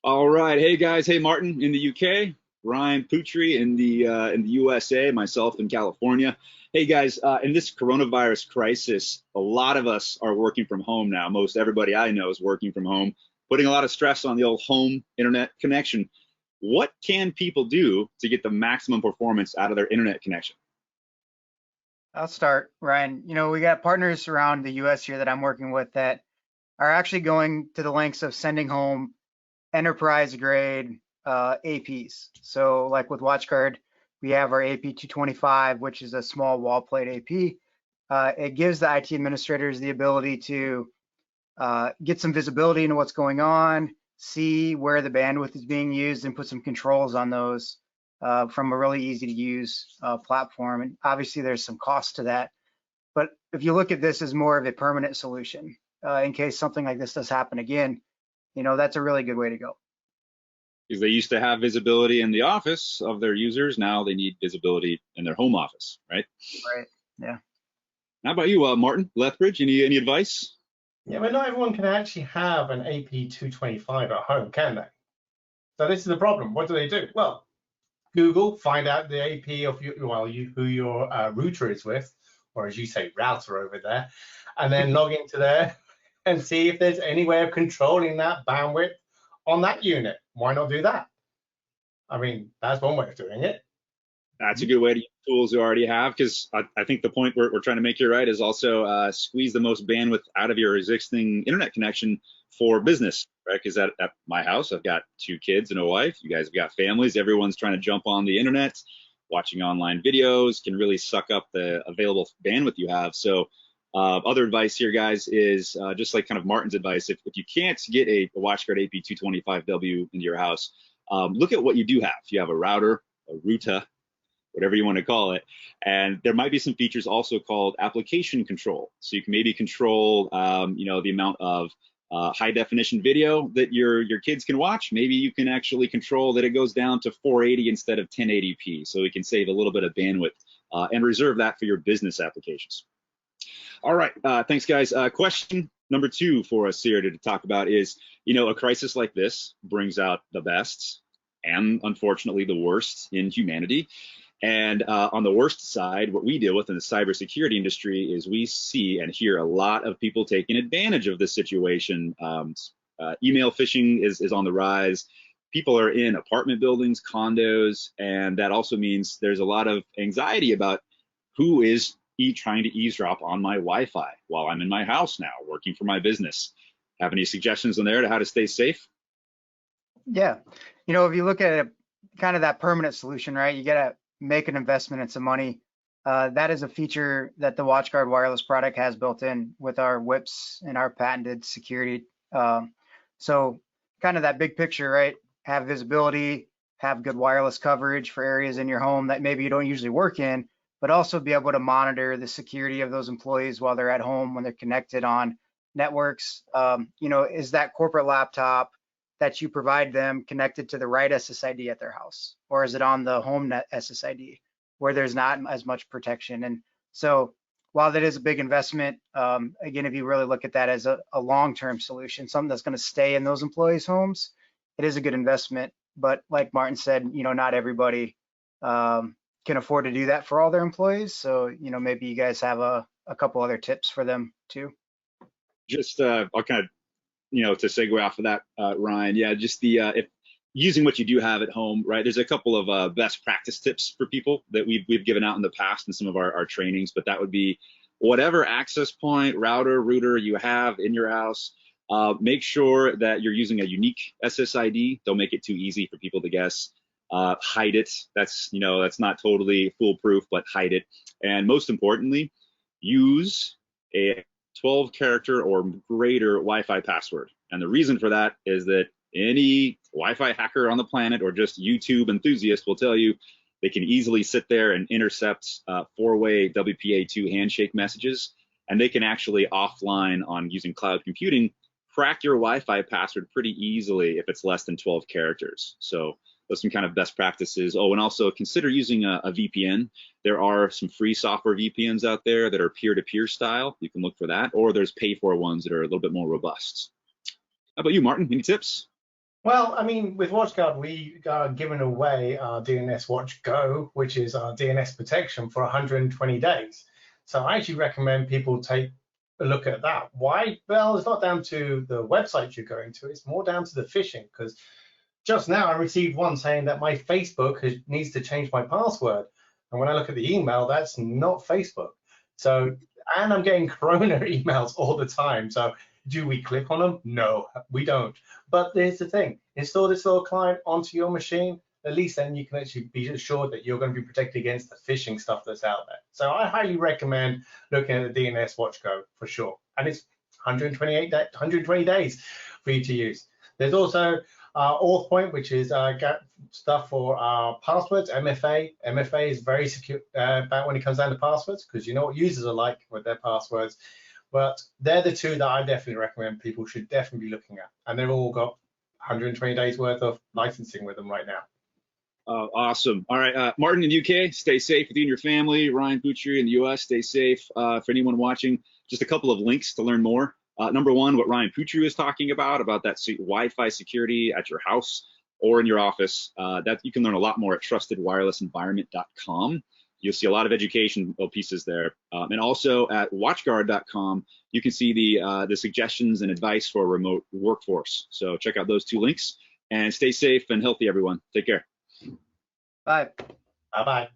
All right, hey guys, hey Martin in the UK, Ryan Putri in the USA, myself in California. Hey guys, in this coronavirus crisis, a lot of us are working from home now. Most everybody I know is working from home, putting a lot of stress on the old home internet connection. What can people do to get the maximum performance out of their internet connection? I'll start, Ryan. We got partners around the US here that I'm working with that are actually going to the lengths of sending home enterprise grade APs. So, like with WatchGuard, we have our AP 225, which is a small wall plate AP. It gives the IT administrators the ability to get some visibility into what's going on, see where the bandwidth is being used, and put some controls on those from a really easy to use platform. And obviously, there's some cost to that. But if you look at this as more of a permanent solution, in case something like this does happen again, that's a really good way to go. Because they used to have visibility in the office of their users, now they need visibility in their home office, right? Right. Yeah. How about you, Martin Lethbridge? Any advice? Yeah, but not everyone can actually have an AP225 at home, can they? So this is the problem. What do? Well, Google, find out the AP of who your router is with, or as you say, router over there, and then log into there and see if there's any way of controlling that bandwidth on that unit. Why not do that? I mean, that's one way of doing it. That's a good way to use tools you already have, because I think the point we're trying to make here, right, is also squeeze the most bandwidth out of your existing internet connection for business, right? Because at my house, I've got two kids and a wife. You guys have got families. Everyone's trying to jump on the internet, watching online videos can really suck up the available bandwidth you have. So other advice here, guys, is just like kind of Martin's advice. If you can't get a WatchGuard AP225W into your house, look at what you do have. You have a router, a router, whatever you want to call it. And there might be some features also called application control. So you can maybe control, the amount of high definition video that your kids can watch. Maybe you can actually control that it goes down to 480 instead of 1080p. So we can save a little bit of bandwidth and reserve that for your business applications. All right, thanks guys. Question number two for us here to talk about is, a crisis like this brings out the best and unfortunately the worst in humanity. And on the worst side, what we deal with in the cybersecurity industry is we see and hear a lot of people taking advantage of this situation. Email phishing is on the rise. People are in apartment buildings, condos, and that also means there's a lot of anxiety about who is trying to eavesdrop on my Wi-Fi while I'm in my house now, working for my business. Have any suggestions on there to how to stay safe? Yeah. If you look at it, kind of that permanent solution, right? You got to make an investment in some money. That is a feature that the WatchGuard wireless product has built in with our WIPs and our patented security. So kind of that big picture, right? Have visibility, have good wireless coverage for areas in your home that maybe you don't usually work in, but also be able to monitor the security of those employees while they're at home, when they're connected on networks. Is that corporate laptop that you provide them connected to the right SSID at their house, or is it on the home net SSID where there's not as much protection? And so while that is a big investment, again, if you really look at that as a long-term solution, something that's going to stay in those employees' homes, it is a good investment. But like Martin said, not everybody can afford to do that for all their employees. So, maybe you guys have a couple other tips for them too. Just I'll kind of to segue off of that, Ryan, yeah, just if using what you do have at home, right? There's a couple of best practice tips for people that we've given out in the past in some of our trainings, but that would be whatever access point, router you have in your house, make sure that you're using a unique SSID. Don't make it too easy for people to guess. Hide it. That's not totally foolproof, but hide it. And most importantly, use a 12 character or greater Wi-Fi password. And the reason for that is that any Wi-Fi hacker on the planet or just YouTube enthusiast will tell you they can easily sit there and intercept four-way WPA2 handshake messages, and they can actually offline on using cloud computing crack your Wi-Fi password pretty easily if it's less than 12 characters. So those are some kind of best practices. Oh, and also consider using a VPN. There are some free software VPNs out there that are peer-to-peer style. You can look for that, or there's pay-for ones that are a little bit more robust. How about you, Martin? Any tips? Well, I mean, with WatchGuard, we are giving away our DNS Watch Go, which is our DNS protection for 120 days. So I actually recommend people take a look at that. Why? Well, it's not down to the website you're going to, it's more down to the phishing, because just now I received one saying that my Facebook needs to change my password. And when I look at the email, that's not Facebook. So, and I'm getting Corona emails all the time. So do we click on them? No, we don't. But here's the thing, install this little client onto your machine, at least then you can actually be assured that you're going to be protected against the phishing stuff that's out there. So I highly recommend looking at the DNS Watch Go for sure. And it's 120 days for you to use. There's also Auth Point, which is stuff for passwords, MFA. MFA is very secure about when it comes down to passwords, because you know what users are like with their passwords. But they're the two that I definitely recommend people should definitely be looking at. And they've all got 120 days worth of licensing with them right now. Awesome. All right, Martin in the UK, stay safe with you and your family. Ryan Poutre in the US, stay safe. For anyone watching, just a couple of links to learn more. Number one, what Ryan Poutre is talking about that Wi-Fi security at your house or in your office. That you can learn a lot more at trustedwirelessenvironment.com. You'll see a lot of educational pieces there. And also at watchguard.com, you can see the suggestions and advice for a remote workforce. So check out those two links and stay safe and healthy, everyone. Take care. Bye. Bye-bye.